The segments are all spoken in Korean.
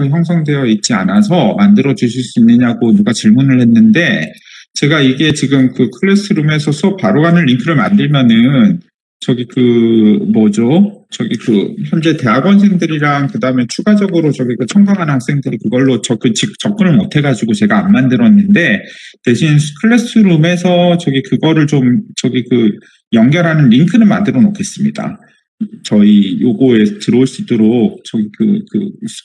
형성되어 있지 않아서 만들어 주실 수 있느냐고 누가 질문을 했는데, 제가 이게 지금 그 클래스룸에서 수업 바로 가는 링크를 만들면은 저기 현재 대학원생들이랑 그 다음에 추가적으로 저기 그 청강하는 학생들이 그걸로 접근을 못 해가지고 제가 안 만들었는데, 대신 클래스룸에서 그거를 좀 연결하는 링크는 만들어 놓겠습니다. 저희 요거에 들어올 수 있도록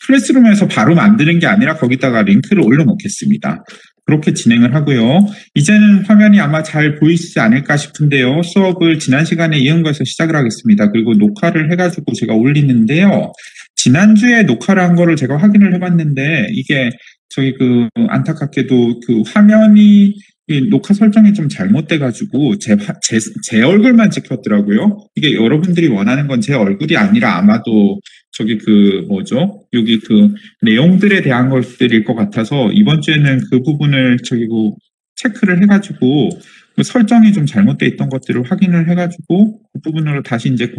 클래스룸에서 바로 만드는 게 아니라 거기다가 링크를 올려놓겠습니다. 그렇게 진행을 하고요. 이제는 화면이 아마 잘 보이시지 않을까 싶은데요. 수업을 지난 시간에 이은 거에서 시작을 하겠습니다. 그리고 녹화를 해가지고 제가 올리는데요. 지난주에 녹화를 한 거를 제가 확인을 해봤는데, 이게 안타깝게도 그 화면이 이 녹화 설정이 좀 잘못돼가지고 제 얼굴만 찍혔더라고요. 이게 여러분들이 원하는 건 제 얼굴이 아니라 아마도 여기 내용들에 대한 것들일 것 같아서 이번 주에는 그 부분을 체크를 해가지고 그 설정이 좀 잘못돼 있던 것들을 확인을 해가지고 그 부분으로 다시 이제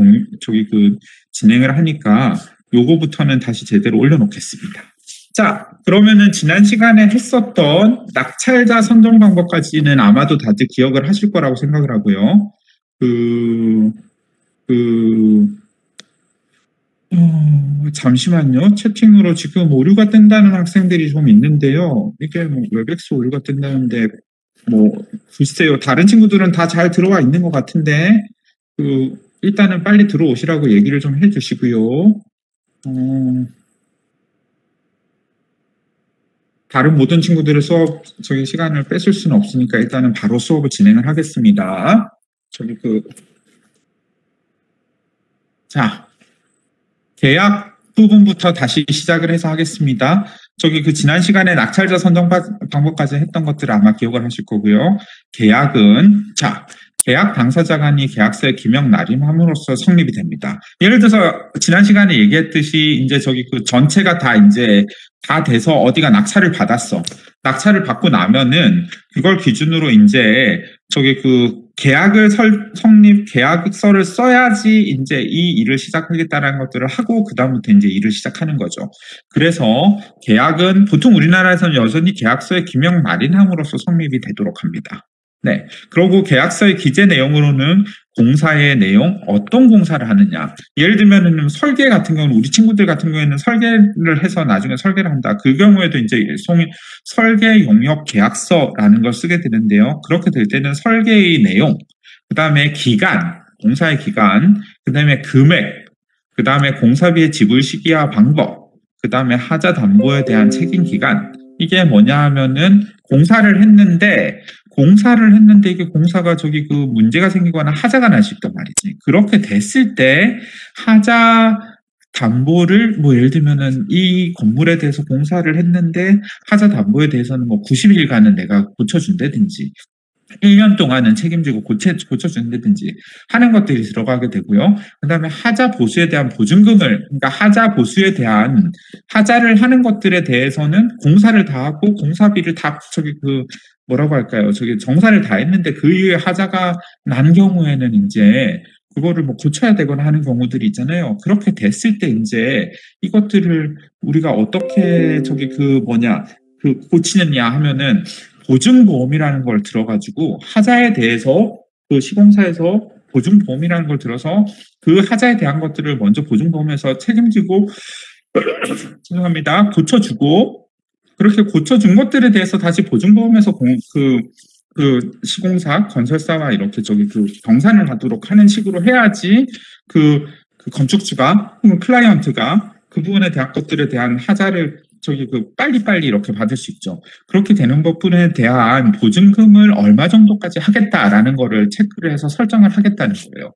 진행을 하니까 요거부터는 다시 제대로 올려놓겠습니다. 자, 그러면은 지난 시간에 했었던 낙찰자 선정 방법까지는 아마도 다들 기억을 하실 거라고 생각을 하고요. 잠시만요. 채팅으로 지금 오류가 뜬다는 학생들이 좀 있는데요. 이게 웹엑스 오류가 뜬다는데, 글쎄요. 다른 친구들은 다 잘 들어와 있는 것 같은데, 일단은 빨리 들어오시라고 얘기를 좀 해주시고요. 다른 모든 친구들의 시간을 뺏을 수는 없으니까 일단은 바로 수업을 진행을 하겠습니다. 자, 계약 부분부터 다시 시작을 해서 하겠습니다. 지난 시간에 낙찰자 선정 방법까지 했던 것들을 아마 기억을 하실 거고요. 계약은, 계약 당사자 간이 계약서에 기명 날임함으로써 성립이 됩니다. 예를 들어서 지난 시간에 얘기했듯이 이제 전체가 다 돼서 어디가 낙찰을 받았어. 낙찰을 받고 나면은 그걸 기준으로 이제 계약서를 써야지 이제 이 일을 시작하겠다라는 것들을 하고 그다음부터 이제 일을 시작하는 거죠. 그래서 계약은 보통 우리나라에서는 여전히 계약서에 기명 날인함으로써 성립이 되도록 합니다. 네. 그리고 계약서의 기재 내용으로는 공사의 내용, 어떤 공사를 하느냐. 예를 들면은 설계 같은 경우는 우리 친구들 같은 경우에는 설계를 해서 나중에 설계를 한다. 그 경우에도 이제 설계 용역 계약서라는 걸 쓰게 되는데요. 그렇게 될 때는 설계의 내용, 그 다음에 기간, 공사의 기간, 그 다음에 금액, 그 다음에 공사비의 지불 시기와 방법, 그 다음에 하자 담보에 대한 책임 기간. 이게 뭐냐 하면은 공사를 했는데 이게 공사가 문제가 생기거나 하자가 날 수 있단 말이지. 그렇게 됐을 때 하자 담보를 예를 들면은 이 건물에 대해서 공사를 했는데 하자 담보에 대해서는 90일간은 내가 고쳐준다든지 1년 동안은 책임지고 고쳐준다든지 하는 것들이 들어가게 되고요. 그 다음에 하자 보수에 대한 보증금을, 그러니까 하자 보수에 대한 하자를 하는 것들에 대해서는 공사를 다 하고 공사비를 다 정사를 다 했는데 그 이후에 하자가 난 경우에는 이제 그거를 고쳐야 되거나 하는 경우들이 있잖아요. 그렇게 됐을 때 이제 이것들을 우리가 어떻게 고치느냐 하면은 보증보험이라는 걸 들어가지고 하자에 대해서 시공사에서 보증보험이라는 걸 들어서 그 하자에 대한 것들을 먼저 보증보험에서 책임지고 죄송합니다. 고쳐주고 그렇게 고쳐준 것들에 대해서 다시 보증보험에서 시공사, 건설사와 이렇게 정산을 하도록 하는 식으로 해야지 건축주가 혹은 클라이언트가 그 부분에 대한 것들에 대한 하자를 빨리빨리 이렇게 받을 수 있죠. 그렇게 되는 부분에 대한 보증금을 얼마 정도까지 하겠다라는 거를 체크를 해서 설정을 하겠다는 거예요.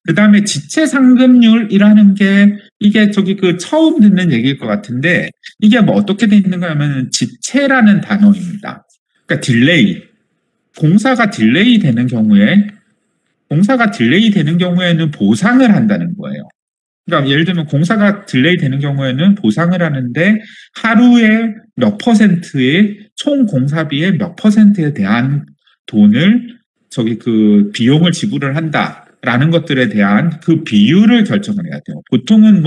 그 다음에 지체상급률이라는 게 이게 처음 듣는 얘기일 것 같은데 이게 어떻게 돼 있는가 하면 지체라는 단어입니다. 그러니까 딜레이. 공사가 딜레이 되는 경우에는 보상을 한다는 거예요. 그러니까 예를 들면 공사가 딜레이 되는 경우에는 보상을 하는데 하루에 몇 퍼센트의 총 공사비의 몇 퍼센트에 대한 돈을 비용을 지불을 한다라는 것들에 대한 그 비율을 결정을 해야 돼요. 보통은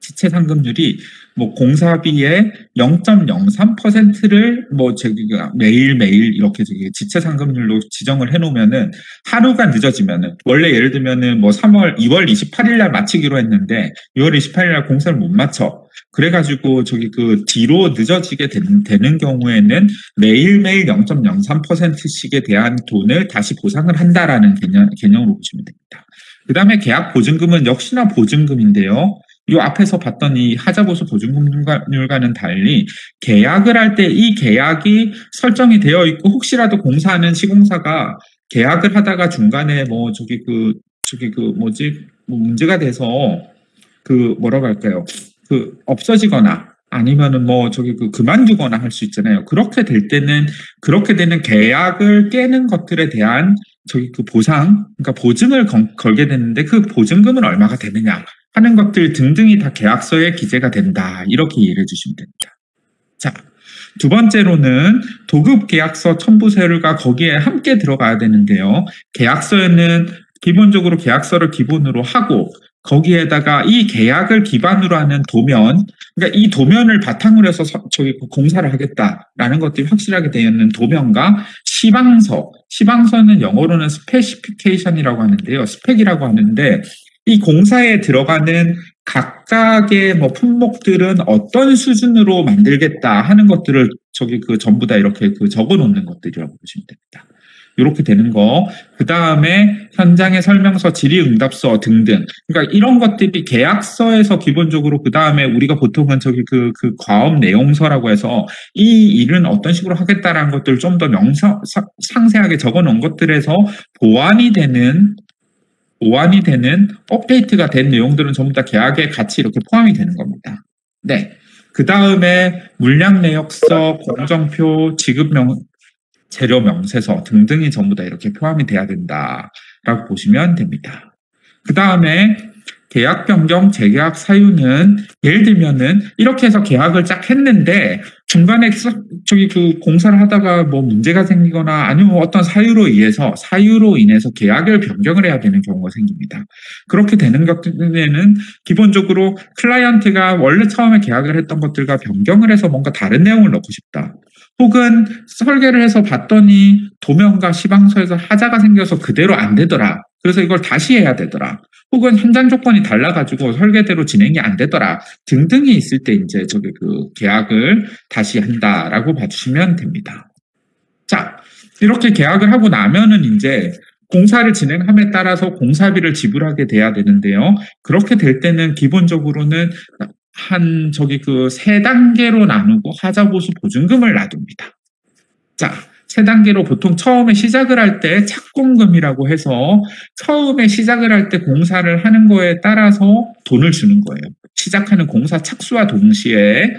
지체상급률이 뭐 공사비의 0.03%를 뭐 저기가 매일매일 이렇게 저기 지체 상금률로 지정을 해 놓으면은 하루가 늦어지면은 원래 예를 들면은 뭐 2월 28일 날 마치기로 했는데 6월 28일 날 공사를 못 마쳐. 그래가지고 저기 그 뒤로 늦어지게 되는 경우에는 매일매일 0.03%씩에 대한 돈을 다시 보상을 한다라는 개념으로 보시면 됩니다. 그 다음에 계약 보증금은 역시나 보증금인데요. 이 앞에서 봤던 이 하자보수 보증금률과는 달리 계약을 할 때 이 계약이 설정이 되어 있고 혹시라도 공사하는 시공사가 계약을 하다가 중간에 뭐 뭐지 뭐 문제가 돼서 그 뭐라고 할까요? 그 없어지거나 아니면은 뭐 그만두거나 할 수 있잖아요. 그렇게 될 때는 그렇게 되는 계약을 깨는 것들에 대한 그 보상, 그러니까 보증을 걸게 되는데 그 보증금은 얼마가 되느냐 하는 것들 등등이 다 계약서에 기재가 된다. 이렇게 이해를 해주시면 됩니다. 자, 두 번째로는 도급 계약서 첨부서류가 거기에 함께 들어가야 되는데요. 계약서에는 기본적으로 계약서를 기본으로 하고 거기에다가 이 계약을 기반으로 하는 도면, 그러니까 이 도면을 바탕으로 해서 공사를 하겠다라는 것들이 확실하게 되어 있는 도면과 시방서는 영어로는 스페시피케이션이라고 하는데요. 스펙이라고 하는데 이 공사에 들어가는 각각의 뭐 품목들은 어떤 수준으로 만들겠다 하는 것들을 전부 다 이렇게 적어 놓는 것들이라고 보시면 됩니다. 이렇게 되는 거. 그 다음에 현장의 설명서, 질의응답서 등등. 그러니까 이런 것들이 계약서에서 기본적으로 그 다음에 우리가 보통은 그 과업 내용서라고 해서 이 일은 어떤 식으로 하겠다라는 것들을 좀 더 상세하게 적어 놓은 것들에서 보완이 되는 업데이트가 된 내용들은 전부 다 계약에 같이 이렇게 포함이 되는 겁니다. 네. 그 다음에 물량 내역서, 공정표, 재료 명세서 등등이 전부 다 이렇게 포함이 돼야 된다라고 보시면 됩니다. 그 다음에 계약 변경, 재계약 사유는 예를 들면은 이렇게 해서 계약을 쫙 했는데 중간에 공사를 하다가 뭐 문제가 생기거나 아니면 어떤 사유로 인해서 계약을 변경을 해야 되는 경우가 생깁니다. 그렇게 되는 것들에는 기본적으로 클라이언트가 원래 처음에 계약을 했던 것들과 변경을 해서 뭔가 다른 내용을 넣고 싶다. 혹은 설계를 해서 봤더니 도면과 시방서에서 하자가 생겨서 그대로 안 되더라. 그래서 이걸 다시 해야 되더라. 혹은 현장 조건이 달라가지고 설계대로 진행이 안 되더라. 등등이 있을 때 이제 계약을 다시 한다라고 봐주시면 됩니다. 자, 이렇게 계약을 하고 나면은 이제 공사를 진행함에 따라서 공사비를 지불하게 돼야 되는데요. 그렇게 될 때는 기본적으로는 세 단계로 나누고 하자보수 보증금을 놔둡니다. 자, 세 단계로 보통 처음에 시작을 할 때 착공금이라고 해서 처음에 시작을 할 때 공사를 하는 거에 따라서 돈을 주는 거예요. 시작하는 공사 착수와 동시에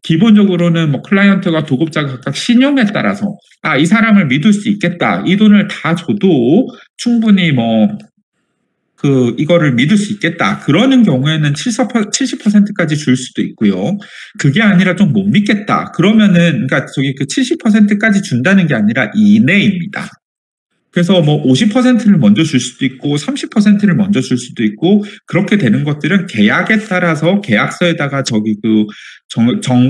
기본적으로는 뭐 클라이언트가 도급자가 각각 신용에 따라서 이 사람을 믿을 수 있겠다. 이 돈을 다 줘도 충분히 이거를 믿을 수 있겠다. 그러는 경우에는 70%까지 줄 수도 있고요. 그게 아니라 좀 못 믿겠다. 그러면은, 그러니까 70%까지 준다는 게 아니라 이내입니다. 그래서 뭐 50%를 먼저 줄 수도 있고 30%를 먼저 줄 수도 있고 그렇게 되는 것들은 계약에 따라서 계약서에다가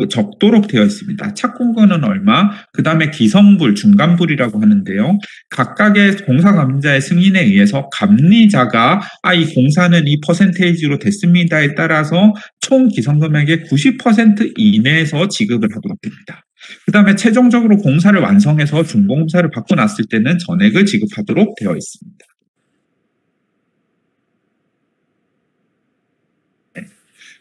적도록 되어 있습니다. 착공금은 얼마, 그 다음에 기성불, 중간불이라고 하는데요. 각각의 공사감리자의 승인에 의해서 감리자가 이 공사는 이 퍼센테이지로 됐습니다에 따라서 총 기성금액의 90% 이내에서 지급을 하도록 됩니다. 그 다음에 최종적으로 공사를 완성해서 준공사를 받고 났을 때는 전액을 지급하도록 되어 있습니다.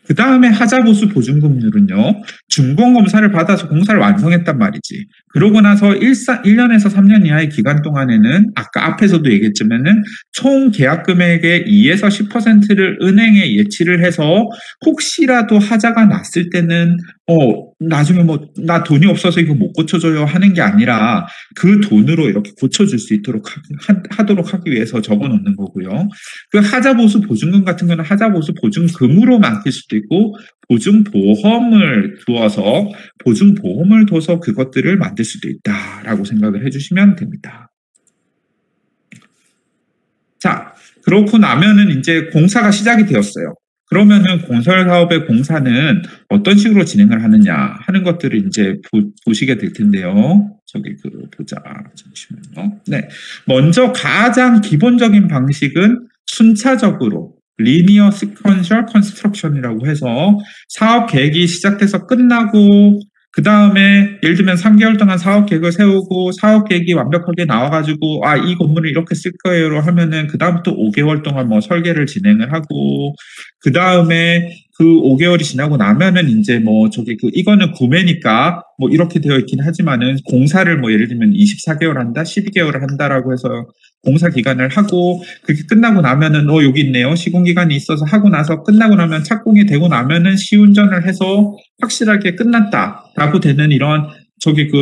그 다음에 하자보수 보증금률은요. 준공검사를 받아서 공사를 완성했단 말이지. 그러고 나서 1년에서 3년 이하의 기간 동안에는 아까 앞에서도 얘기했지만은 총 계약 금액의 2에서 10%를 은행에 예치를 해서 혹시라도 하자가 났을 때는 나중에 나 돈이 없어서 이거 못 고쳐줘요 하는 게 아니라 그 돈으로 이렇게 고쳐줄 수 있도록 하도록 하기 위해서 적어놓는 거고요. 그 하자보수 보증금 같은 거는 하자보수 보증금으로 맡길 수도 있고 보증보험을 둬서 그것들을 만들 수도 있다라고 생각을 해주시면 됩니다. 자, 그렇고 나면은 이제 공사가 시작이 되었어요. 그러면은 건설 사업의 공사는 어떤 식으로 진행을 하느냐 하는 것들을 이제 보시게 될 텐데요. 저기 보자. 잠시만요. 네. 먼저 가장 기본적인 방식은 순차적으로 리니어 시퀀셜 컨스트럭션이라고 해서 사업 계획이 시작돼서 끝나고 그 다음에 예를 들면 3개월 동안 사업 계획을 세우고 사업 계획이 완벽하게 나와가지고 이 건물을 이렇게 쓸 거예요로 하면은 그 다음부터 5개월 동안 뭐 설계를 진행을 하고 그 다음에 그 5개월이 지나고 나면은 이제 뭐 이거는 구매니까 뭐 이렇게 되어 있긴 하지만은 공사를 뭐 예를 들면 24개월 한다, 12개월을 한다라고 해서 공사 기간을 하고 그게 끝나고 나면은 여기 있네요. 시공 기간이 있어서 하고 나서 끝나고 나면 착공이 되고 나면은 시운전을 해서 확실하게 끝났다라고 되는 이런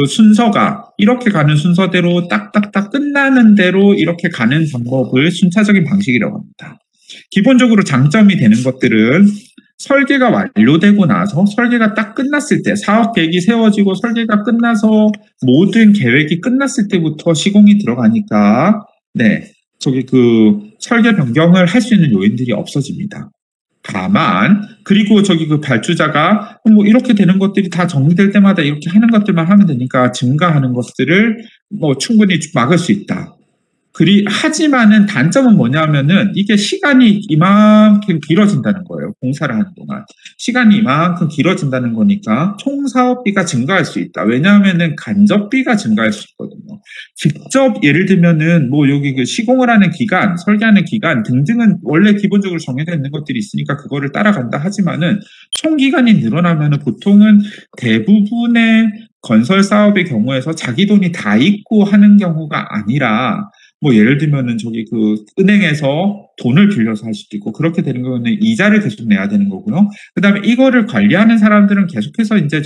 순서가 이렇게 가는 순서대로 딱딱딱 끝나는 대로 이렇게 가는 방법을 순차적인 방식이라고 합니다. 기본적으로 장점이 되는 것들은 설계가 완료되고 나서 설계가 딱 끝났을 때 사업 계획이 세워지고 설계가 끝나서 모든 계획이 끝났을 때부터 시공이 들어가니까 설계 변경을 할 수 있는 요인들이 없어집니다. 다만 그리고 발주자가 뭐 이렇게 되는 것들이 다 정리될 때마다 이렇게 하는 것들만 하면 되니까 증가하는 것들을 뭐 충분히 막을 수 있다. 하지만은 단점은 뭐냐면은 이게 시간이 이만큼 길어진다는 거예요. 공사를 하는 동안. 시간이 이만큼 길어진다는 거니까 총 사업비가 증가할 수 있다. 왜냐하면은 간접비가 증가할 수 있거든요. 직접 예를 들면은 뭐 여기 시공을 하는 기간, 설계하는 기간 등등은 원래 기본적으로 정해져 있는 것들이 있으니까 그거를 따라간다 하지만은 총 기간이 늘어나면은 보통은 대부분의 건설 사업의 경우에서 자기 돈이 다 있고 하는 경우가 아니라 뭐 예를 들면은 은행에서 돈을 빌려서 할 수도 있고 그렇게 되는 경우는 이자를 계속 내야 되는 거고요. 그다음에 이거를 관리하는 사람들은 계속해서 이제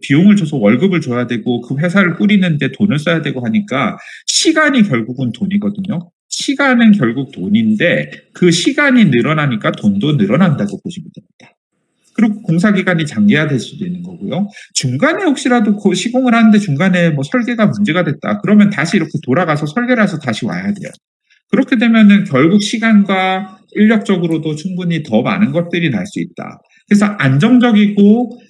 비용을 줘서 월급을 줘야 되고 그 회사를 꾸리는데 돈을 써야 되고 하니까 시간이 결국은 돈이거든요. 시간은 결국 돈인데 그 시간이 늘어나니까 돈도 늘어난다고 보시면 됩니다. 그리고 공사 기간이 장기화될 수도 있는 거고요. 중간에 혹시라도 시공을 하는데 중간에 뭐 설계가 문제가 됐다. 그러면 다시 이렇게 돌아가서 설계를 해서 다시 와야 돼요. 그렇게 되면은 결국 시간과 인력적으로도 충분히 더 많은 것들이 날 수 있다. 그래서 안정적이고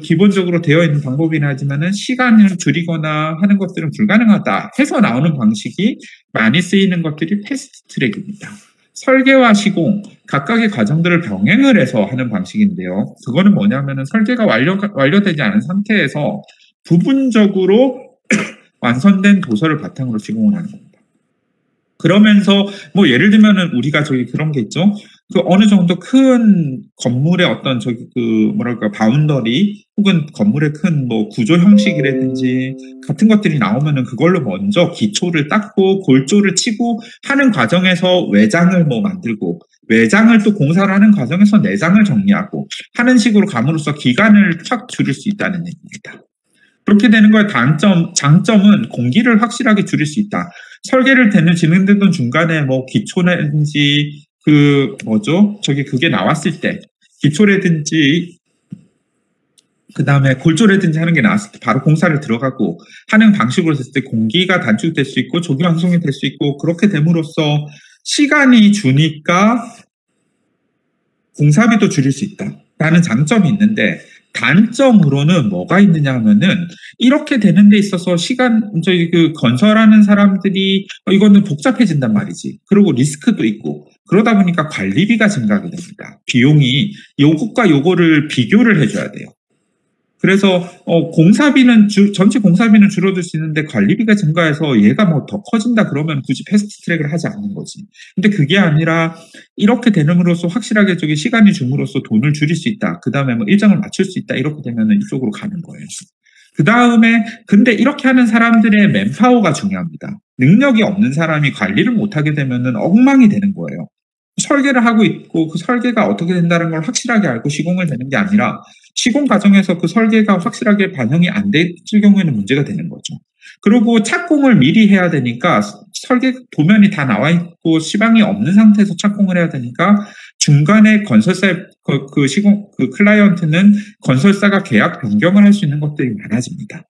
기본적으로 되어 있는 방법이긴 하지만은 시간을 줄이거나 하는 것들은 불가능하다 해서 나오는 방식이 많이 쓰이는 것들이 패스트 트랙입니다. 설계와 시공 각각의 과정들을 병행을 해서 하는 방식인데요. 그거는 뭐냐면은 설계가 완료되지 않은 상태에서 부분적으로 완성된 도서를 바탕으로 시공을 하는 겁니다. 그러면서 뭐 예를 들면은 우리가 그런 게 있죠. 어느 정도 큰 건물의 어떤 바운더리 혹은 건물의 큰 뭐 구조 형식이라든지 같은 것들이 나오면은 그걸로 먼저 기초를 닦고 골조를 치고 하는 과정에서 외장을 뭐 만들고 외장을 또 공사를 하는 과정에서 내장을 정리하고 하는 식으로 감으로써 기간을 확 줄일 수 있다는 얘기입니다. 그렇게 되는 거의 장점은 공기를 확실하게 줄일 수 있다. 설계를 진행되던 중간에 뭐 기초라든지 그게 나왔을 때 기초라든지 그다음에 골조라든지 하는 게 나왔을 때 바로 공사를 들어가고 하는 방식으로 했을 때 공기가 단축될 수 있고 조기 완성이 될 수 있고 그렇게 됨으로써 시간이 주니까 공사비도 줄일 수 있다라는 장점이 있는데 단점으로는 뭐가 있느냐 하면은 이렇게 되는 데 있어서 건설하는 사람들이 이거는 복잡해진단 말이지. 그리고 리스크도 있고 그러다 보니까 관리비가 증가하게 됩니다. 비용이 요것과 요거를 비교를 해줘야 돼요. 그래서 전체 공사비는 줄어들 수 있는데 관리비가 증가해서 얘가 뭐 더 커진다 그러면 굳이 패스트 트랙을 하지 않는 거지. 근데 그게 아니라 이렇게 되는으로써 확실하게 시간이 줌으로써 돈을 줄일 수 있다. 그 다음에 뭐 일정을 맞출 수 있다. 이렇게 되면은 이쪽으로 가는 거예요. 그 다음에 근데 이렇게 하는 사람들의 맨파워가 중요합니다. 능력이 없는 사람이 관리를 못하게 되면은 엉망이 되는 거예요. 설계를 하고 있고 그 설계가 어떻게 된다는 걸 확실하게 알고 시공을 되는 게 아니라 시공 과정에서 그 설계가 확실하게 반영이 안 될 경우에는 문제가 되는 거죠. 그리고 착공을 미리 해야 되니까 설계 도면이 다 나와 있고 시방이 없는 상태에서 착공을 해야 되니까 중간에 건설사 클라이언트는 건설사가 계약 변경을 할 수 있는 것들이 많아집니다.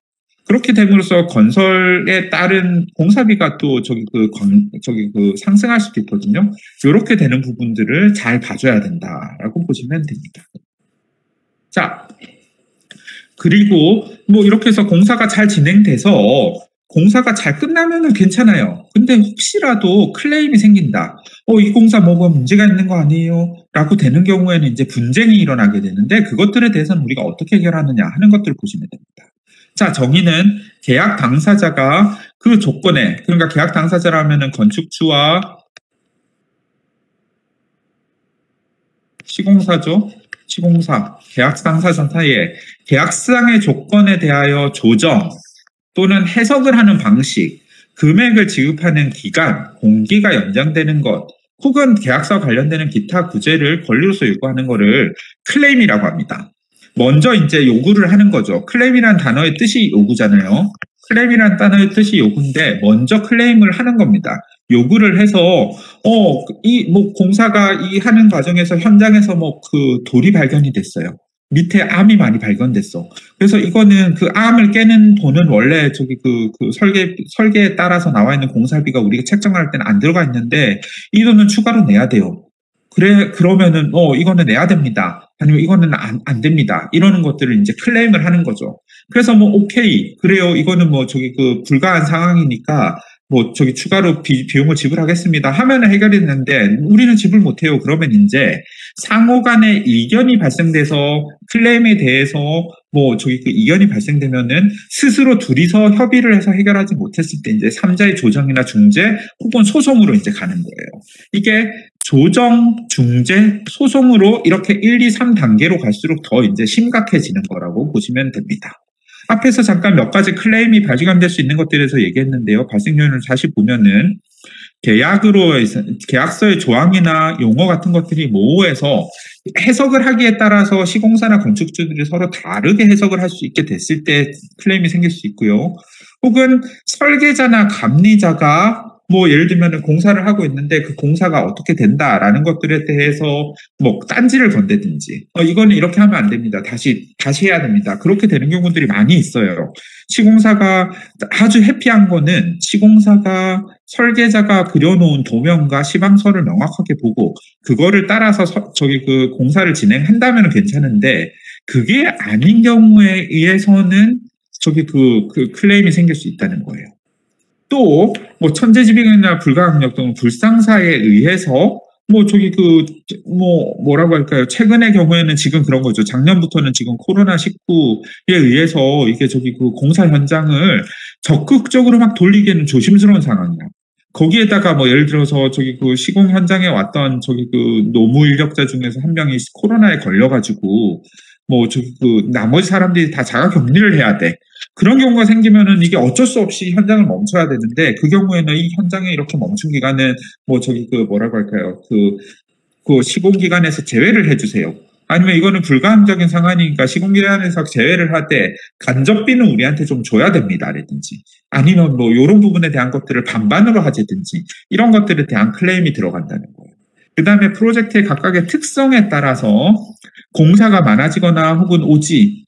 그렇게 됨으로써 건설에 따른 공사비가 또 상승할 수도 있거든요. 이렇게 되는 부분들을 잘 봐줘야 된다라고 보시면 됩니다. 자, 그리고 뭐 이렇게 해서 공사가 잘 진행돼서 공사가 잘 끝나면은 괜찮아요. 근데 혹시라도 클레임이 생긴다. 이 공사 뭐가 문제가 있는 거 아니에요? 라고 되는 경우에는 이제 분쟁이 일어나게 되는데 그것들에 대해서는 우리가 어떻게 해결하느냐 하는 것들을 보시면 됩니다. 자, 정의는 계약 당사자가 그 조건에, 그러니까 계약 당사자라면은 건축주와 시공사죠. 시공사, 계약 당사자 사이에 계약상의 조건에 대하여 조정 또는 해석을 하는 방식, 금액을 지급하는 기간, 공기가 연장되는 것, 혹은 계약서와 관련되는 기타 구제를 권리로서 요구하는 것을 클레임이라고 합니다. 먼저 이제 요구를 하는 거죠. 클레임이란 단어의 뜻이 요구잖아요. 클레임이란 단어의 뜻이 요구인데 먼저 클레임을 하는 겁니다. 요구를 해서 공사가 이 하는 과정에서 현장에서 돌이 발견이 됐어요. 밑에 암이 많이 발견됐어. 그래서 이거는 그 암을 깨는 돈은 원래 설계에 따라서 나와 있는 공사비가 우리가 책정할 때는 안 들어가 있는데 이 돈은 추가로 내야 돼요. 그러면은 이거는 내야 됩니다. 아니면 이거는 안 됩니다. 이러는 것들을 이제 클레임을 하는 거죠. 그래서 오케이. 그래요. 이거는 불가한 상황이니까 추가로 비용을 지불하겠습니다. 하면은 해결이 되는데 우리는 지불 못해요. 그러면 이제 상호 간의 이견이 발생돼서 클레임에 대해서 이견이 발생되면은 스스로 둘이서 협의를 해서 해결하지 못했을 때 이제 3자의 조정이나 중재 혹은 소송으로 이제 가는 거예요. 이게 조정, 중재, 소송으로 이렇게 1, 2, 3단계로 갈수록 더 이제 심각해지는 거라고 보시면 됩니다. 앞에서 잠깐 몇 가지 클레임이 발생될 수 있는 것들에 대해서 얘기했는데요. 발생 요인을 다시 보면은 계약서의 조항이나 용어 같은 것들이 모호해서 해석을 하기에 따라서 시공사나 건축주들이 서로 다르게 해석을 할 수 있게 됐을 때 클레임이 생길 수 있고요. 혹은 설계자나 감리자가 예를 들면 공사를 하고 있는데 그 공사가 어떻게 된다라는 것들에 대해서 딴지를 건대든지 이거는 이렇게 하면 안 됩니다. 다시 해야 됩니다. 그렇게 되는 경우들이 많이 있어요. 시공사가 아주 해피한 거는 시공사가 설계자가 그려놓은 도면과 시방서를 명확하게 보고 그거를 따라서 공사를 진행한다면 괜찮은데 그게 아닌 경우에 의해서는 클레임이 생길 수 있다는 거예요. 또 천재지변이나 불가항력 또는 불상사에 의해서 뭐라고 할까요? 최근의 경우에는 지금 그런 거죠. 작년부터는 지금 코로나19에 의해서 이게 공사 현장을 적극적으로 막 돌리기에는 조심스러운 상황이야. 거기에다가 예를 들어서 시공 현장에 왔던 노무 인력자 중에서 한 명이 코로나에 걸려가지고 나머지 사람들이 다 자가 격리를 해야 돼. 그런 경우가 생기면은 이게 어쩔 수 없이 현장을 멈춰야 되는데 그 경우에는 이 현장에 이렇게 멈춘 기간은 뭐라고 할까요? 시공기간에서 제외를 해주세요. 아니면 이거는 불가항적인 상황이니까 시공기간에서 제외를 할 때 간접비는 우리한테 좀 줘야 됩니다. 라든지 아니면 이런 부분에 대한 것들을 반반으로 하자든지 이런 것들에 대한 클레임이 들어간다는 거예요. 그 다음에 프로젝트의 각각의 특성에 따라서 공사가 많아지거나 혹은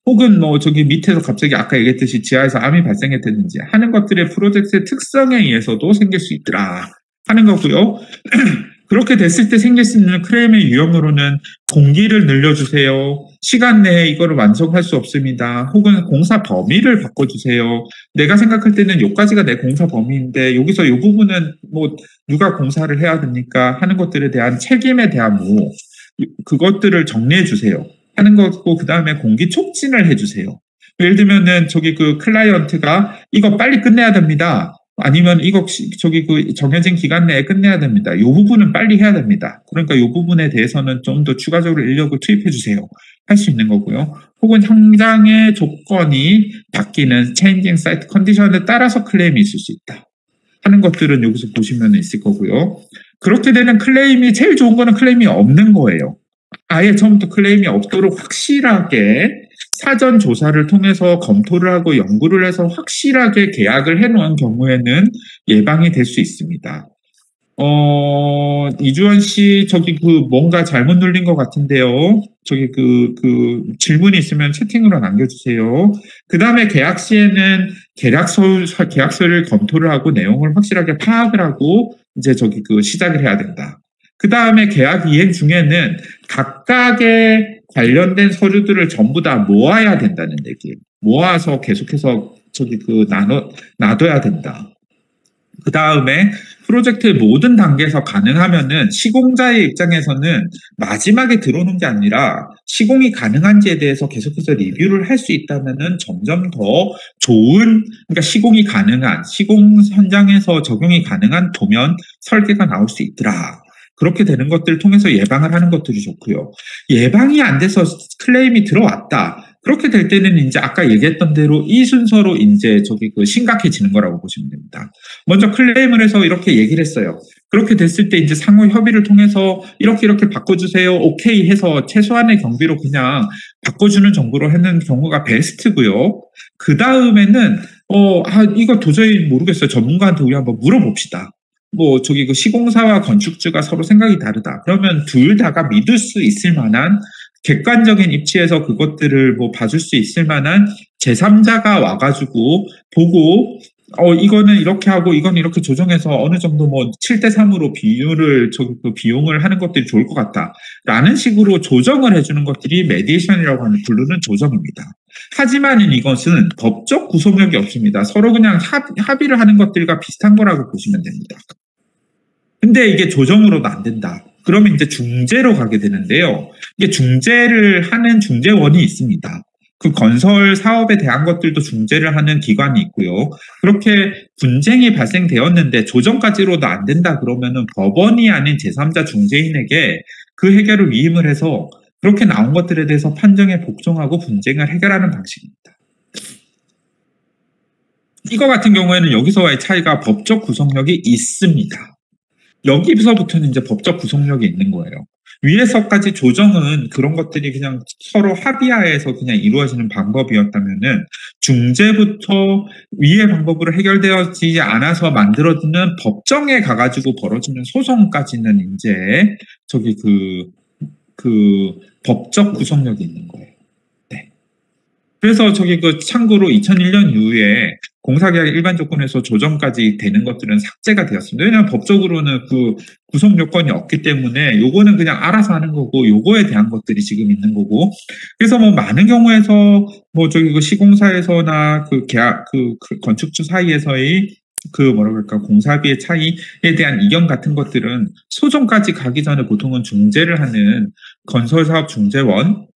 혹은 밑에서 갑자기 아까 얘기했듯이 지하에서 암이 발생했다든지 하는 것들의 프로젝트의 특성에 의해서도 생길 수 있더라 하는 거고요. 그렇게 됐을 때 생길 수 있는 클레임의 유형으로는 공기를 늘려주세요. 시간 내에 이거를 완성할 수 없습니다. 혹은 공사 범위를 바꿔주세요. 내가 생각할 때는 여기까지가 내 공사 범위인데 여기서 이 부분은 누가 공사를 해야 됩니까? 하는 것들에 대한 책임에 대한 그것들을 정리해 주세요. 하는 거고 그 다음에 공기 촉진을 해주세요. 예를 들면은 클라이언트가 이거 빨리 끝내야 됩니다. 아니면 이거 정해진 기간 내에 끝내야 됩니다. 이 부분은 빨리 해야 됩니다. 그러니까 이 부분에 대해서는 좀 더 추가적으로 인력을 투입해 주세요. 할 수 있는 거고요. 혹은 현장의 조건이 바뀌는 changing site condition에 따라서 클레임이 있을 수 있다. 하는 것들은 여기서 보시면 있을 거고요. 그렇게 되는 클레임이 제일 좋은 거는 클레임이 없는 거예요. 아예 처음부터 클레임이 없도록 확실하게 사전 조사를 통해서 검토를 하고 연구를 해서 확실하게 계약을 해놓은 경우에는 예방이 될 수 있습니다. 이주원 씨, 저기 뭔가 잘못 눌린 것 같은데요. 저기 질문이 있으면 채팅으로 남겨주세요. 그 다음에 계약 시에는 계약서를 검토를 하고 내용을 확실하게 파악을 하고 이제 시작을 해야 된다. 그 다음에 계약 이행 중에는 각각의 관련된 서류들을 전부 다 모아야 된다는 얘기예요. 모아서 계속해서 놔둬야 된다. 그 다음에 프로젝트의 모든 단계에서 가능하면은 시공자의 입장에서는 마지막에 들어오는 게 아니라 시공이 가능한지에 대해서 계속해서 리뷰를 할 수 있다면은 점점 더 좋은, 그러니까 시공 현장에서 적용이 가능한 도면 설계가 나올 수 있더라. 그렇게 되는 것들을 통해서 예방을 하는 것들이 좋고요. 예방이 안 돼서 클레임이 들어왔다. 그렇게 될 때는 이제 아까 얘기했던 대로 이 순서로 이제 심각해지는 거라고 보시면 됩니다. 먼저 클레임을 해서 이렇게 얘기를 했어요. 그렇게 됐을 때 이제 상호 협의를 통해서 이렇게 바꿔주세요. 오케이 해서 최소한의 경비로 그냥 바꿔주는 정도로 하는 경우가 베스트고요. 그 다음에는 이거 도저히 모르겠어요. 전문가한테 우리 한번 물어봅시다. 시공사와 건축주가 서로 생각이 다르다. 그러면 둘 다가 믿을 수 있을 만한 객관적인 입지에서 그것들을 봐줄 수 있을 만한 제3자가 와가지고 보고 이거는 이렇게 하고 이건 이렇게 조정해서 어느 정도 7대3으로 비용을 하는 것들이 좋을 것 같다. 라는 식으로 조정을 해주는 것들이 메디에이션이라고 부르는 조정입니다. 하지만은 이것은 법적 구속력이 없습니다. 서로 그냥 합의를 하는 것들과 비슷한 거라고 보시면 됩니다. 근데 이게 조정으로도 안 된다. 그러면 이제 중재로 가게 되는데요. 이게 중재를 하는 중재원이 있습니다. 그 건설 사업에 대한 것들도 중재를 하는 기관이 있고요. 그렇게 분쟁이 발생되었는데 조정까지로도 안 된다 그러면은 법원이 아닌 제3자 중재인에게 그 해결을 위임을 해서 그렇게 나온 것들에 대해서 판정에 복종하고 분쟁을 해결하는 방식입니다. 이거 같은 경우에는 여기서와의 차이가 법적 구속력이 있습니다. 여기서부터는 이제 법적 구속력이 있는 거예요. 위에서까지 조정은 그런 것들이 그냥 서로 합의하에서 그냥 이루어지는 방법이었다면은 중재부터 위의 방법으로 해결되어지지 않아서 만들어지는 법정에 가가지고 벌어지는 소송까지는 이제 법적 구속력이 있는 거예요. 네. 그래서 참고로 2001년 이후에 공사계약 일반 조건에서 조정까지 되는 것들은 삭제가 되었습니다. 왜냐하면 법적으로는 구속 요건이 없기 때문에 요거는 그냥 알아서 하는 거고 요거에 대한 것들이 지금 있는 거고. 그래서 많은 경우에서 시공사에서나 건축주 사이에서의 공사비의 차이에 대한 이견 같은 것들은 소송까지 가기 전에 보통은 중재를 하는 건설사업 중재원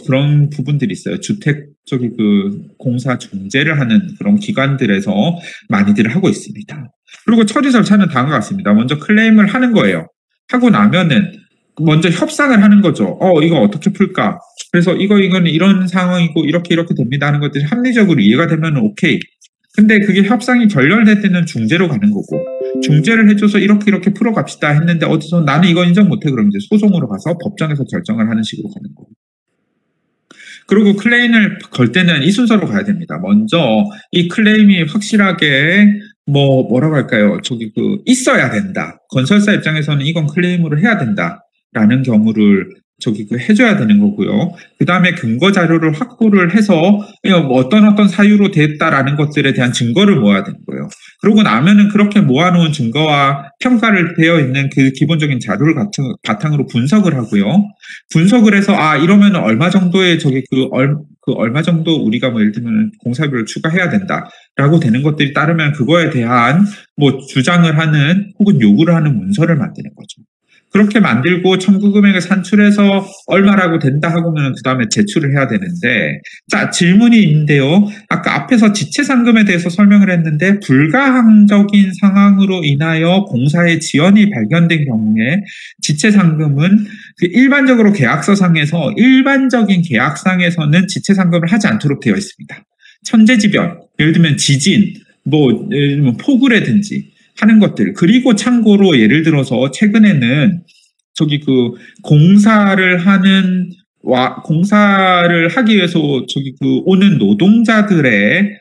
그런 부분들이 있어요. 주택 공사 중재를 하는 그런 기관들에서 많이들 하고 있습니다. 그리고 처리 절차는 다음과 같습니다. 먼저 클레임을 하는 거예요. 하고 나면은 먼저 협상을 하는 거죠. 이거 어떻게 풀까? 그래서 이거는 이런 상황이고 이렇게 됩니다 하는 것들이 합리적으로 이해가 되면 오케이. 근데 그게 협상이 결렬될 때는 중재로 가는 거고, 중재를 해줘서 이렇게 풀어갑시다 했는데 어디서 나는 이거 인정 못해 그러면 이제 소송으로 가서 법정에서 결정을 하는 식으로 가는 거고. 그리고 클레임을 걸 때는 이 순서로 가야 됩니다. 먼저 이 클레임이 확실하게 뭐라고 할까요? 있어야 된다. 건설사 입장에서는 이건 클레임으로 해야 된다라는 경우를 해줘야 되는 거고요. 그 다음에 근거 자료를 확보를 해서 어떤 사유로 됐다라는 것들에 대한 증거를 모아야 되는 거예요. 그러고 나면은 그렇게 모아놓은 증거와 평가를 되어 있는 그 기본적인 자료를 바탕으로 분석을 하고요. 분석을 해서 이러면은 얼마 정도의 얼마 정도 우리가 예를 들면 공사비를 추가해야 된다라고 되는 것들이 따르면 그거에 대한 주장을 하는 혹은 요구를 하는 문서를 만드는 거죠. 그렇게 만들고 청구 금액을 산출해서 얼마라고 된다 하고는 그 다음에 제출을 해야 되는데, 자, 질문이 있는데요. 아까 앞에서 지체상금에 대해서 설명을 했는데 불가항적인 상황으로 인하여 공사의 지연이 발견된 경우에 지체상금은 일반적으로 일반적인 계약상에서는 지체상금을 하지 않도록 되어 있습니다. 천재지변, 예를 들면 지진, 예를 들면 폭우라든지 하는 것들. 그리고 참고로 예를 들어서 최근에는 공사를 하기 위해서 오는 노동자들의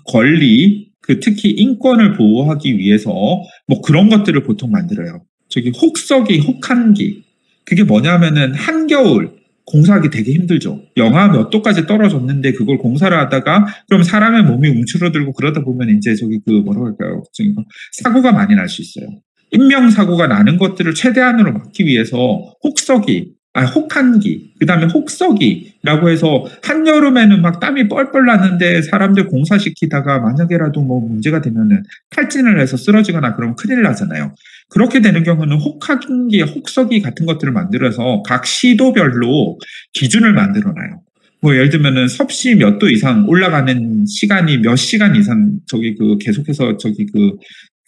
권리, 그 특히 인권을 보호하기 위해서 뭐 그런 것들을 보통 만들어요. 저기 혹서기, 혹한기. 그게 뭐냐면은 한겨울 공사하기 되게 힘들죠. 영하 몇 도까지 떨어졌는데 그걸 공사를 하다가 그럼 사람의 몸이 움츠러들고 그러다 보면 이제 저기 그 뭐라고 할까요? 저기 사고가 많이 날 수 있어요. 인명사고가 나는 것들을 최대한으로 막기 위해서 혹한기, 그 다음에 혹서기라고 해서 한여름에는 막 땀이 뻘뻘 나는데 사람들 공사시키다가 만약에라도 뭐 문제가 되면은 탈진을 해서 쓰러지거나 그러면 큰일 나잖아요. 그렇게 되는 경우는 혹한기, 혹서기 같은 것들을 만들어서 각 시도별로 기준을 만들어놔요. 뭐 예를 들면은 섭씨 몇 도 이상 올라가는 시간이 몇 시간 이상 저기 그 계속해서 저기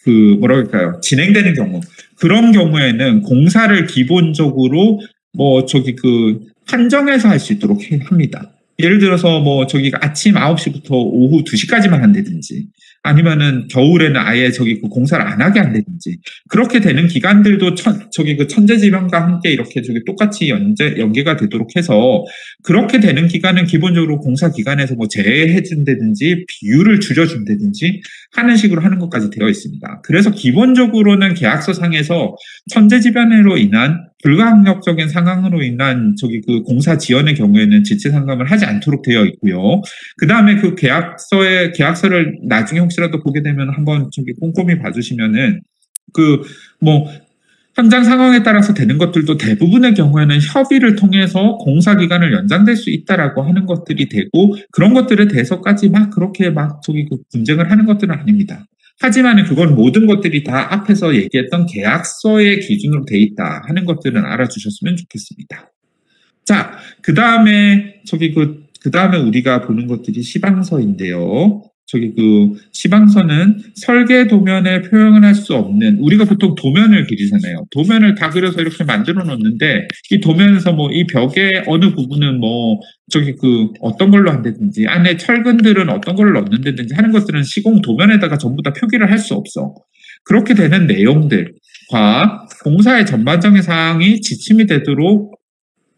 그 뭐라 그럴까요? 진행되는 경우. 그런 경우에는 공사를 기본적으로 뭐 저기 그 한정해서 할 수 있도록 합니다. 예를 들어서 뭐 저기 아침 9시부터 오후 2시까지만 한다든지 아니면은 겨울에는 아예 저기 그 공사를 안 하게 한다든지 그렇게 되는 기간들도 저기 그 천재지변과 함께 이렇게 저기 똑같이 연계가 되도록 해서 그렇게 되는 기간은 기본적으로 공사 기간에서 뭐 제외해 준다든지 비율을 줄여준다든지 하는 식으로 하는 것까지 되어 있습니다. 그래서 기본적으로는 계약서상에서 천재지변으로 인한 불가항력적인 상황으로 인한 저기 그 공사 지연의 경우에는 지체 상감을 하지 않도록 되어 있고요. 그 다음에 그 계약서를 나중에 혹시라도 보게 되면 한번 저기 꼼꼼히 봐주시면은 그 뭐 현장 상황에 따라서 되는 것들도 대부분의 경우에는 협의를 통해서 공사 기간을 연장될 수 있다라고 하는 것들이 되고 그런 것들에 대해서까지 막 그렇게 막 저기 그 분쟁을 하는 것들은 아닙니다. 하지만 그건 모든 것들이 다 앞에서 얘기했던 계약서의 기준으로 돼 있다 하는 것들은 알아주셨으면 좋겠습니다. 자, 그 다음에 그 다음에 우리가 보는 것들이 시방서인데요. 저기 그 시방서는 설계 도면에 표현을 할 수 없는 우리가 보통 도면을 그리잖아요. 도면을 다 그려서 이렇게 만들어 놓는데 이 도면에서 뭐 이 벽의 어느 부분은 뭐 저기 그 어떤 걸로 한다든지 안에 철근들은 어떤 걸로 넣는다든지 하는 것들은 시공 도면에다가 전부 다 표기를 할 수 없어. 그렇게 되는 내용들과 공사의 전반적인 사항이 지침이 되도록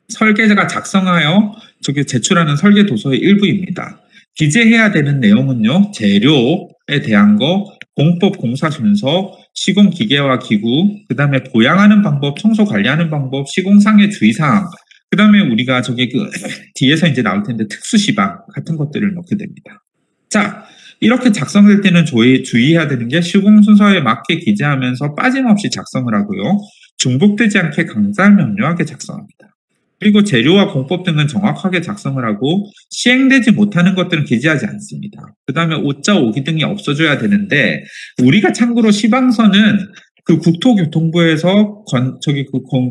설계자가 작성하여 저기 제출하는 설계 도서의 일부입니다. 기재해야 되는 내용은요, 재료에 대한 거, 공법 공사 순서, 시공 기계와 기구, 그 다음에 보양하는 방법, 청소 관리하는 방법, 시공상의 주의사항, 그 다음에 우리가 저기 그 뒤에서 이제 나올 텐데 특수시방 같은 것들을 넣게 됩니다. 자, 이렇게 작성될 때는 주의해야 되는 게 시공 순서에 맞게 기재하면서 빠짐없이 작성을 하고요. 중복되지 않게 강달 명료하게 작성합니다. 그리고 재료와 공법 등은 정확하게 작성을 하고 시행되지 못하는 것들은 기재하지 않습니다. 그 다음에 오자 오기 등이 없어져야 되는데 우리가 참고로 시방서는 그 국토교통부에서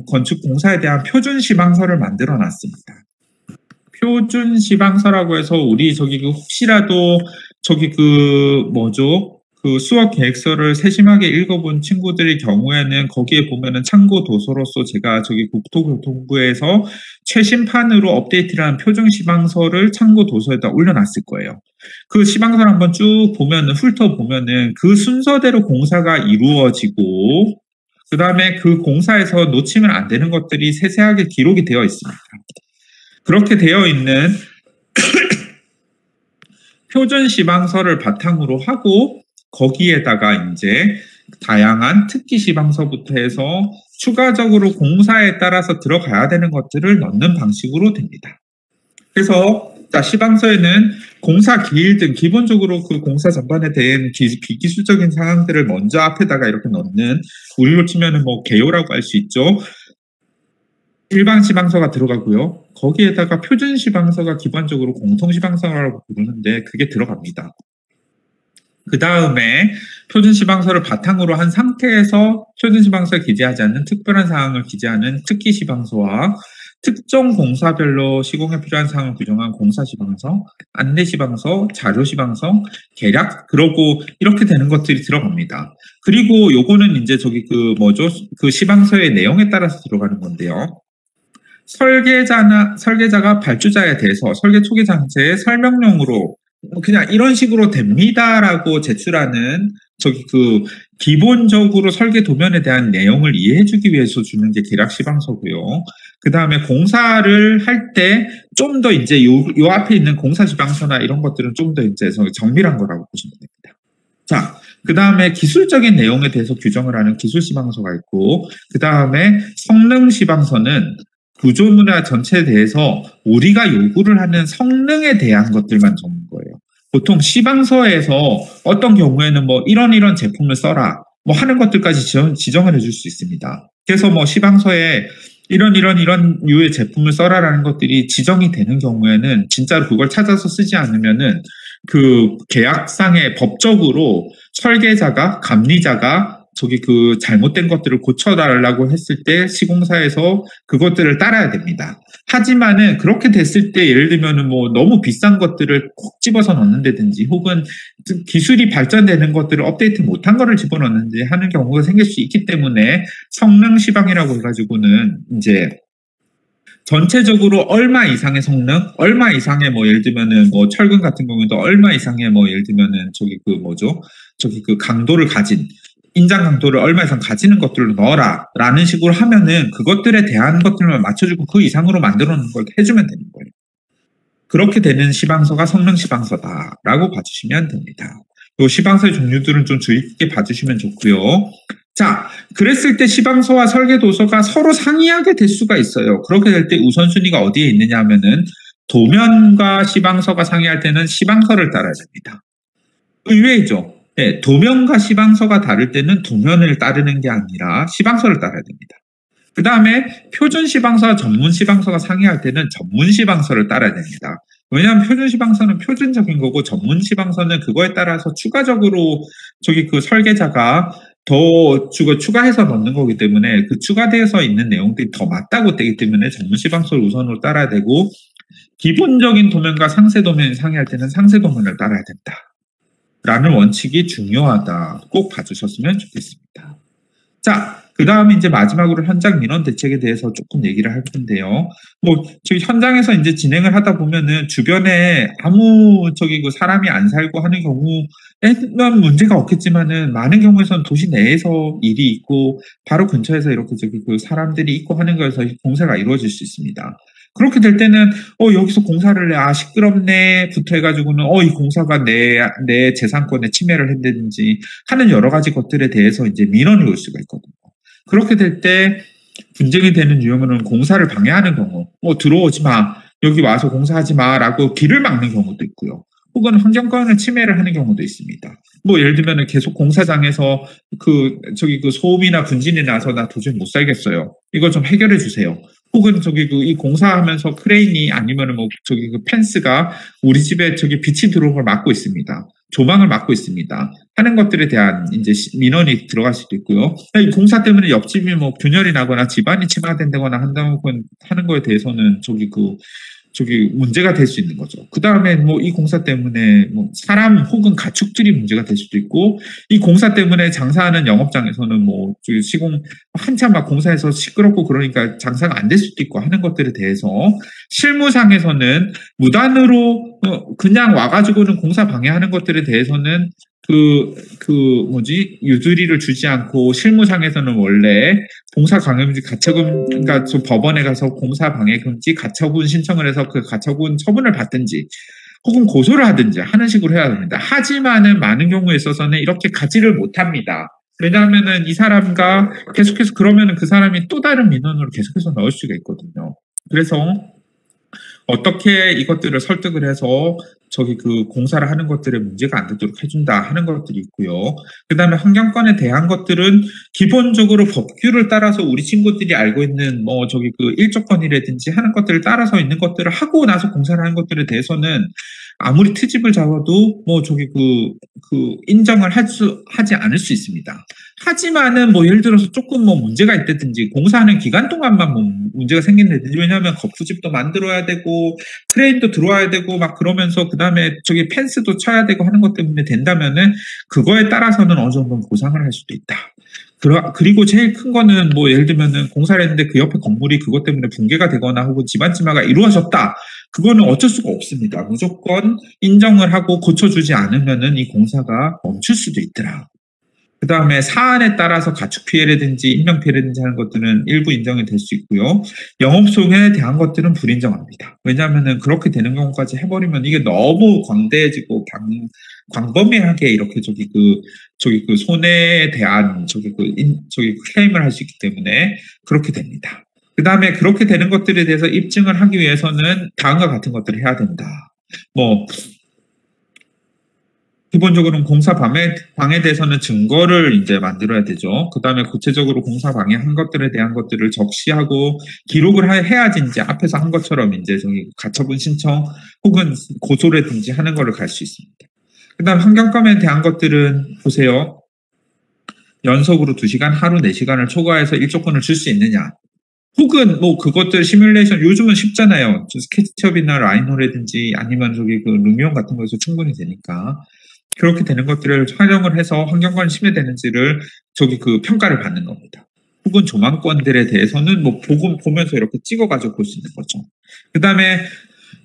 건축 공사에 대한 표준 시방서를 만들어 놨습니다. 표준 시방서라고 해서 우리 혹시라도 그 수업 계획서를 세심하게 읽어본 친구들의 경우에는 거기에 보면은 참고 도서로서 제가 국토교통부에서 최신판으로 업데이트를 한 표준 시방서를 참고 도서에다 올려놨을 거예요. 그 시방서를 한번 쭉 보면은 훑어보면은 그 순서대로 공사가 이루어지고 그 다음에 그 공사에서 놓치면 안 되는 것들이 세세하게 기록이 되어 있습니다. 그렇게 되어 있는 표준 시방서를 바탕으로 하고 거기에다가 이제 다양한 특기 시방서부터 해서 추가적으로 공사에 따라서 들어가야 되는 것들을 넣는 방식으로 됩니다. 그래서 시방서에는 공사 기일 등 기본적으로 그 공사 전반에 대한 기술적인 사항들을 먼저 앞에다가 이렇게 넣는 우리로 치면은 뭐 개요라고 할 수 있죠. 일반 시방서가 들어가고요. 거기에다가 표준 시방서가 기본적으로 공통 시방서라고 부르는데 그게 들어갑니다. 그 다음에 표준 시방서를 바탕으로 한 상태에서 표준 시방서에 기재하지 않는 특별한 사항을 기재하는 특기 시방서와 특정 공사별로 시공에 필요한 사항을 규정한 공사 시방서, 안내 시방서, 자료 시방서, 계략 그러고 이렇게 되는 것들이 들어갑니다. 그리고 요거는 이제 그 시방서의 내용에 따라서 들어가는 건데요. 설계자가 발주자에 대해서 설계 초기 장치의 설명용으로 그냥 이런 식으로 됩니다라고 제출하는 기본적으로 설계 도면에 대한 내용을 이해해주기 위해서 주는 게 계략 시방서고요. 그 다음에 공사를 할 때 좀 더 이제 요 앞에 있는 공사 시방서나 이런 것들은 좀 더 이제 정밀한 거라고 보시면 됩니다. 자, 그 다음에 기술적인 내용에 대해서 규정을 하는 기술시방서가 있고, 그 다음에 성능시방서는 구조물화 전체에 대해서 우리가 요구를 하는 성능에 대한 것들만 적는 거예요. 보통 시방서에서 어떤 경우에는 뭐 이런 제품을 써라 뭐 하는 것들까지 지정을 해줄 수 있습니다. 그래서 뭐 시방서에 이런 유의 제품을 써라라는 것들이 지정이 되는 경우에는 진짜로 그걸 찾아서 쓰지 않으면은 그 계약상의 법적으로 설계자가 감리자가 저기 그 잘못된 것들을 고쳐달라고 했을 때 시공사에서 그것들을 따라야 됩니다. 하지만은 그렇게 됐을 때 예를 들면은 뭐 너무 비싼 것들을 콕 집어서 넣는다든지 혹은 기술이 발전되는 것들을 업데이트 못한 거를 집어넣는지 하는 경우가 생길 수 있기 때문에 성능 시방이라고 해가지고는 이제 전체적으로 얼마 이상의 성능, 얼마 이상의 뭐 예를 들면은 뭐 철근 같은 경우에도 얼마 이상의 뭐 예를 들면은 저기 그 뭐죠? 저기 그 강도를 가진 인장 강도를 얼마 이상 가지는 것들로 넣어라 라는 식으로 하면은 그것들에 대한 것들만 맞춰주고 그 이상으로 만들어 놓은 걸 해주면 되는 거예요. 그렇게 되는 시방서가 성능 시방서다라고 봐주시면 됩니다. 또 시방서의 종류들은 좀 주의 깊게 봐주시면 좋고요. 자, 그랬을 때 시방서와 설계도서가 서로 상이하게 될 수가 있어요. 그렇게 될 때 우선순위가 어디에 있느냐 하면은 도면과 시방서가 상이할 때는 시방서를 따라야 됩니다. 의외죠. 네, 도면과 시방서가 다를 때는 도면을 따르는 게 아니라 시방서를 따라야 됩니다. 그 다음에 표준 시방서와 전문 시방서가 상이할 때는 전문 시방서를 따라야 됩니다. 왜냐하면 표준 시방서는 표준적인 거고 전문 시방서는 그거에 따라서 추가적으로 저기 그 설계자가 더 추가해서 넣는 거기 때문에 그 추가되어서 있는 내용들이 더 맞다고 되기 때문에 전문 시방서를 우선으로 따라야 되고 기본적인 도면과 상세 도면이 상이할 때는 상세 도면을 따라야 된다. 라는 원칙이 중요하다. 꼭 봐주셨으면 좋겠습니다. 자, 그 다음에 이제 마지막으로 현장 민원 대책에 대해서 조금 얘기를 할 텐데요. 뭐, 저희 현장에서 이제 진행을 하다 보면은 주변에 아무 저기 그 사람이 안 살고 하는 경우에는 문제가 없겠지만은 많은 경우에서는 도시 내에서 일이 있고 바로 근처에서 이렇게 저기 그 사람들이 있고 하는 거에서 공사가 이루어질 수 있습니다. 그렇게 될 때는 여기서 공사를 해 시끄럽네부터 해가지고는 이 공사가 내 재산권에 침해를 했다든지 하는 여러 가지 것들에 대해서 이제 민원이 올 수가 있거든요. 그렇게 될 때 분쟁이 되는 유형은 공사를 방해하는 경우, 들어오지 마, 여기 와서 공사하지 마라고 길을 막는 경우도 있고요. 혹은 환경권을 침해를 하는 경우도 있습니다. 뭐 예를 들면 계속 공사장에서 그 소음이나 분진이 나서 나 도저히 못 살겠어요. 이거 좀 해결해 주세요. 혹은 이 공사하면서 크레인이 아니면은 그 펜스가 우리 집에 빛이 들어오는 걸 막고 있습니다. 조망을 막고 있습니다. 하는 것들에 대한 이제 민원이 들어갈 수도 있고요. 이 공사 때문에 옆집이 균열이 나거나 집안이 침해가 된다거나 하는 거에 대해서는 문제가 될 수 있는 거죠. 그 다음에 이 공사 때문에 사람 혹은 가축들이 문제가 될 수도 있고, 이 공사 때문에 장사하는 영업장에서는 시공 한참 막 공사해서 시끄럽고 그러니까 장사가 안 될 수도 있고 하는 것들에 대해서 실무상에서는 무단으로 그냥 와가지고는 공사 방해하는 것들에 대해서는 유두리를 주지 않고 실무상에서는 원래 공사방해금지 가처분, 그러니까 법원에 가서 공사방해금지 가처분 신청을 해서 그 가처분 처분을 받든지 혹은 고소를 하든지 하는 식으로 해야 됩니다. 하지만은 많은 경우에 있어서는 이렇게 가지를 못합니다. 왜냐하면은 이 사람과 계속해서 그러면은 그 사람이 또 다른 민원으로 계속해서 넣을 수가 있거든요. 그래서 어떻게 이것들을 설득을 해서 공사를 하는 것들에 문제가 안 되도록 해준다 하는 것들이 있고요. 그 다음에 환경권에 대한 것들은 기본적으로 법규를 따라서 우리 친구들이 알고 있는 일조권이라든지 하는 것들을 따라서 있는 것들을 하고 나서 공사를 하는 것들에 대해서는 아무리 트집을 잡아도 인정을 하지 않을 수 있습니다. 하지만은 예를 들어서 조금 문제가 있다든지 공사하는 기간 동안만 문제가 생긴다든지, 왜냐하면 거푸집도 만들어야 되고 크레인도 들어와야 되고 막 그러면서 그 다음에 펜스도 쳐야 되고 하는 것 때문에 된다면은 그거에 따라서는 어느 정도 보상을 할 수도 있다. 그리고 제일 큰 거는 예를 들면은 공사를 했는데 그 옆에 건물이 그것 때문에 붕괴가 되거나 혹은 집안 침해가 이루어졌다. 그거는 어쩔 수가 없습니다. 무조건 인정을 하고 고쳐주지 않으면은 이 공사가 멈출 수도 있더라. 그 다음에 사안에 따라서 가축 피해라든지 인명 피해라든지 하는 것들은 일부 인정이 될 수 있고요. 영업소송에 대한 것들은 불인정합니다. 왜냐하면은 그렇게 되는 경우까지 해버리면 이게 너무 광대해지고 광범위하게 이렇게 저기 그 손해에 대한 저기 클레임을 할 수 있기 때문에 그렇게 됩니다. 그 다음에 그렇게 되는 것들에 대해서 입증을 하기 위해서는 다음과 같은 것들을 해야 된다. 뭐 기본적으로는 공사 방해에 대해서는 증거를 이제 만들어야 되죠. 그 다음에 구체적으로 공사 방해한 것들에 대한 것들을 적시하고 기록을 해야지 이제 앞에서 한 것처럼 이제 저기 가처분 신청 혹은 고소라든지 하는 거를 갈 수 있습니다. 그 다음 환경감에 대한 것들은 보세요. 연속으로 2시간, 하루 4시간을 초과해서 일조권을 줄 수 있느냐. 혹은 뭐 그것들 시뮬레이션 요즘은 쉽잖아요. 스케치업이나 라이노라든지 아니면 저기 그 루미온 같은 거에서 충분히 되니까. 그렇게 되는 것들을 활용을 해서 환경관 침해되는지를 저기 그 평가를 받는 겁니다. 혹은 조망권들에 대해서는 뭐 보면서 이렇게 찍어가지고 볼 수 있는 거죠. 그 다음에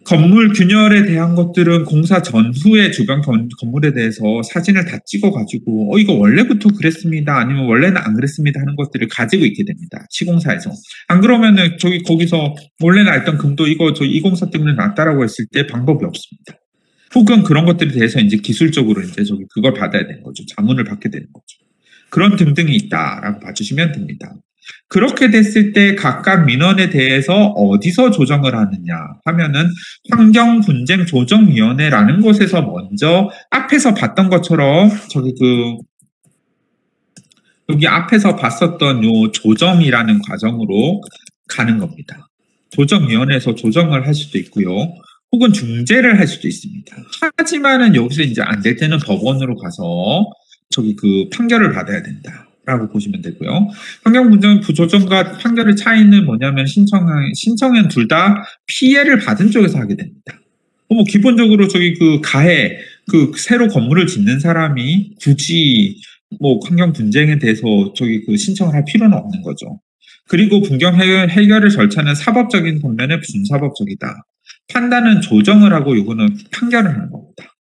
건물 균열에 대한 것들은 공사 전후에 주변 건물에 대해서 사진을 다 찍어가지고 이거 원래부터 그랬습니다. 아니면 원래는 안 그랬습니다 하는 것들을 가지고 있게 됩니다. 시공사에서. 안 그러면은 거기서 원래는 알던 금도 이거 이 공사 때문에 났다라고 했을 때 방법이 없습니다. 혹은 그런 것들에 대해서 이제 기술적으로 이제 그걸 받아야 되는 거죠. 자문을 받게 되는 거죠. 그런 등등이 있다라고 봐주시면 됩니다. 그렇게 됐을 때 각각 민원에 대해서 어디서 조정을 하느냐 하면은 환경분쟁조정위원회라는 곳에서 먼저 앞에서 봤던 것처럼 여기 앞에서 봤었던 요 조정이라는 과정으로 가는 겁니다. 조정위원회에서 조정을 할 수도 있고요. 혹은 중재를 할 수도 있습니다. 하지만은 여기서 이제 안 될 때는 법원으로 가서 판결을 받아야 된다라고 보시면 되고요. 환경분쟁 부조정과 판결의 차이는 뭐냐면 신청은 둘 다 피해를 받은 쪽에서 하게 됩니다. 뭐 기본적으로 가해 새로 건물을 짓는 사람이 굳이 뭐 환경 분쟁에 대해서 신청을 할 필요는 없는 거죠. 그리고 분쟁 해결의 절차는 사법적인 반면에 준사법적이다. 판단은 조정을 하고 요거는 판결을 하는 겁니다.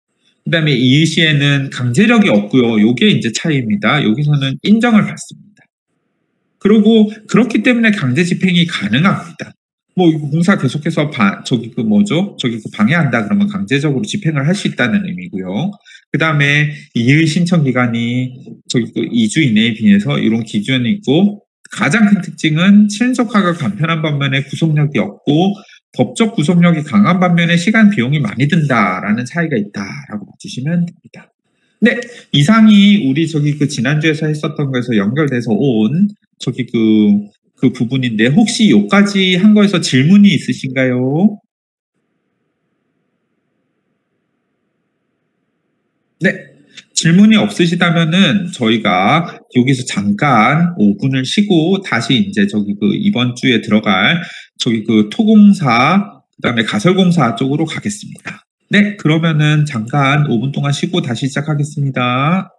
그 다음에 이 시에는 강제력이 없고요. 요게 이제 차이입니다. 여기서는 인정을 받습니다. 그리고 그렇기 때문에 강제 집행이 가능합니다. 뭐 공사 계속해서 방해한다 그러면 강제적으로 집행을 할 수 있다는 의미고요. 그 다음에 이의 신청 기간이 2주 이내에 비해서 이런 기준이 있고 가장 큰 특징은 신속하고 간편한 반면에 구속력이 없고 법적 구속력이 강한 반면에 시간 비용이 많이 든다라는 차이가 있다라고 봐주시면 됩니다. 네, 이상이 우리 지난주에서 했었던 거에서 연결돼서 온 그 부분인데 혹시 여기까지 한 거에서 질문이 있으신가요? 네, 질문이 없으시다면은 저희가 여기서 잠깐 5분을 쉬고 다시 이제 이번 주에 들어갈 토공사 그다음에 가설공사 쪽으로 가겠습니다. 네, 그러면은 잠깐 5분 동안 쉬고 다시 시작하겠습니다.